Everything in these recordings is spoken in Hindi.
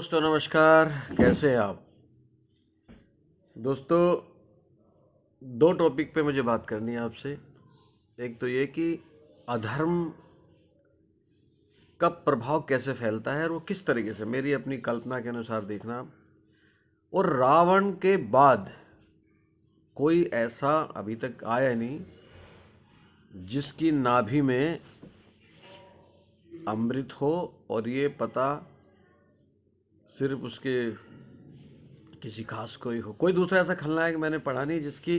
दोस्तों नमस्कार। कैसे हैं आप दोस्तों? दो टॉपिक पे मुझे बात करनी है आपसे। एक तो ये कि अधर्म का प्रभाव कैसे फैलता है और वो किस तरीके से, मेरी अपनी कल्पना के अनुसार देखना। और रावण के बाद कोई ऐसा अभी तक आया नहीं जिसकी नाभि में अमृत हो और ये पता सिर्फ उसके किसी खास कोई हो। कोई दूसरा ऐसा खलनायक मैंने पढ़ा नहीं जिसकी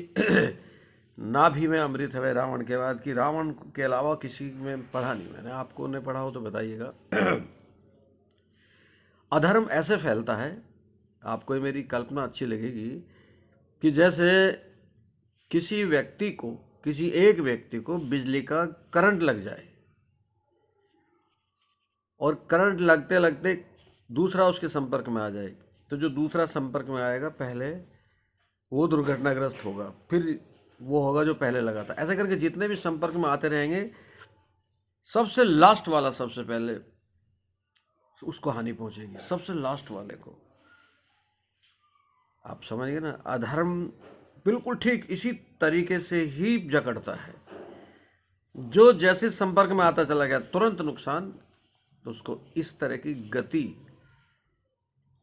नाभि में अमृत है रावण के बाद, कि रावण के अलावा किसी में पढ़ा नहीं मैंने। आपको ने पढ़ा हो तो बताइएगा। अधर्म ऐसे फैलता है, आपको ये मेरी कल्पना अच्छी लगेगी, कि जैसे किसी व्यक्ति को, किसी एक व्यक्ति को बिजली का करंट लग जाए और करंट लगते लगते दूसरा उसके संपर्क में आ जाए, तो जो दूसरा संपर्क में आएगा पहले वो दुर्घटनाग्रस्त होगा, फिर वो होगा जो पहले लगा था। ऐसे करके जितने भी संपर्क में आते रहेंगे, सबसे लास्ट वाला सबसे पहले उसको हानि पहुंचेगी, सबसे लास्ट वाले को। आप समझ गए ना? अधर्म बिल्कुल ठीक इसी तरीके से ही जकड़ता है। जो जैसे संपर्क में आता चला गया तुरंत नुकसान, तो उसको इस तरह की गति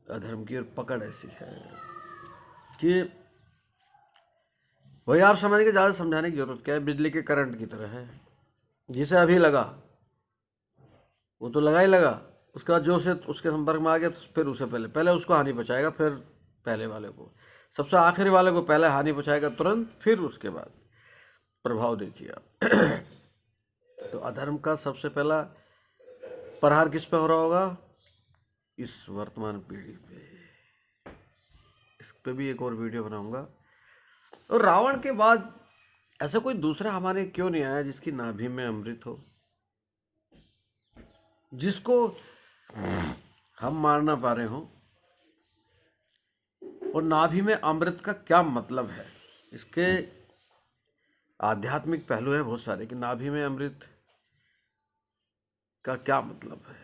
अधर्म की और पकड़ ऐसी है कि वही आप समझ के, ज़्यादा समझाने की जरूरत क्या है। बिजली के करंट की तरह है, जिसे अभी लगा वो तो लगा ही लगा, उसके बाद जो से उसके संपर्क में आ गया तो फिर उसे पहले पहले उसको हानि पहुंचाएगा, फिर पहले वाले को, सबसे आखिरी वाले को पहले हानि पहुंचाएगा तुरंत, फिर उसके बाद प्रभाव देखिए आप। तो अधर्म का सबसे पहला प्रहार किस पे हो रहा होगा? इस वर्तमान पीढ़ी पे। इस पे भी एक और वीडियो बनाऊंगा। और रावण के बाद ऐसा कोई दूसरा हमारे क्यों नहीं आया जिसकी नाभि में अमृत हो, जिसको हम मार ना पा रहे हो। और नाभि में अमृत का क्या मतलब है? इसके आध्यात्मिक पहलू है बहुत सारे, कि नाभि में अमृत का क्या मतलब है।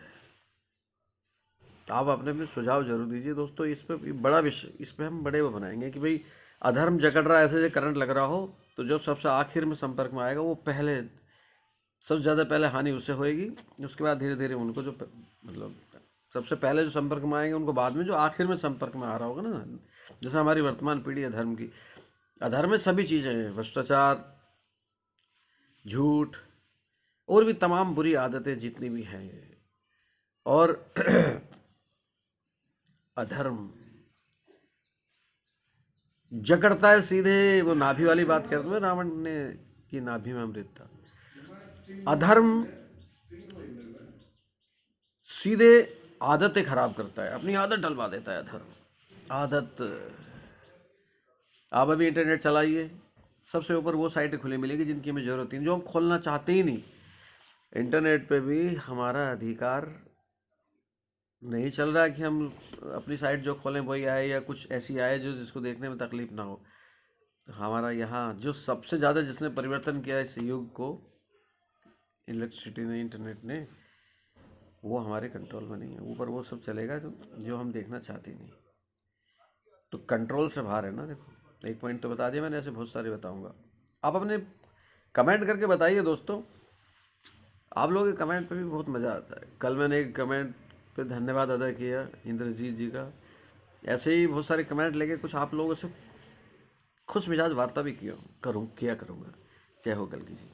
आप अपने अपने सुझाव जरूर दीजिए दोस्तों। इस पे बड़ा विषय, इस पे हम बड़े वो बनाएंगे कि भाई अधर्म जकड़ रहा है, ऐसे करंट लग रहा हो, तो जो सबसे आखिर में संपर्क में आएगा वो पहले, सबसे ज़्यादा पहले हानि उससे होएगी। उसके बाद धीरे धीरे उनको जो मतलब सबसे पहले जो संपर्क में आएंगे उनको बाद में, जो आखिर में संपर्क में आ रहा होगा ना। जैसे हमारी वर्तमान पीढ़ी अधर्म की, अधर्म में सभी चीज़ें हैं, भ्रष्टाचार, झूठ और भी तमाम बुरी आदतें जितनी भी हैं। और अधर्म जकड़ता है सीधे, वो नाभि वाली बात करते हुए रावण ने की नाभि में अमृत था। अधर्म सीधे आदतें खराब करता है, अपनी आदत डलवा देता है अधर्म। आदत, आप अभी इंटरनेट चलाइए, सबसे ऊपर वो साइटें खुली मिलेगी जिनकी हमें जरूरत नहीं, जो हम खोलना चाहते ही नहीं। इंटरनेट पे भी हमारा अधिकार नहीं चल रहा है कि हम अपनी साइट जो खोलें वही आए, या कुछ ऐसी आए जो जिसको देखने में तकलीफ ना हो। हमारा यहाँ जो सबसे ज़्यादा जिसने परिवर्तन किया इस युग को, इलेक्ट्रिसिटी ने, इंटरनेट ने, वो हमारे कंट्रोल में नहीं है। ऊपर वो सब चलेगा जो हम देखना चाहते नहीं, तो कंट्रोल से बाहर है ना। देखो, एक पॉइंट तो बता दिया मैंने, ऐसे बहुत सारे बताऊंगा। आप अपने कमेंट करके बताइए दोस्तों। आप लोगों के कमेंट पे भी बहुत मज़ा आता है। कल मैंने एक कमेंट पे धन्यवाद अदा किया इंद्रजीत जी का। ऐसे ही बहुत सारे कमेंट लेके कुछ आप लोगों से खुश मिजाज वार्ता भी किया करूँगा। जय हो कल की जी।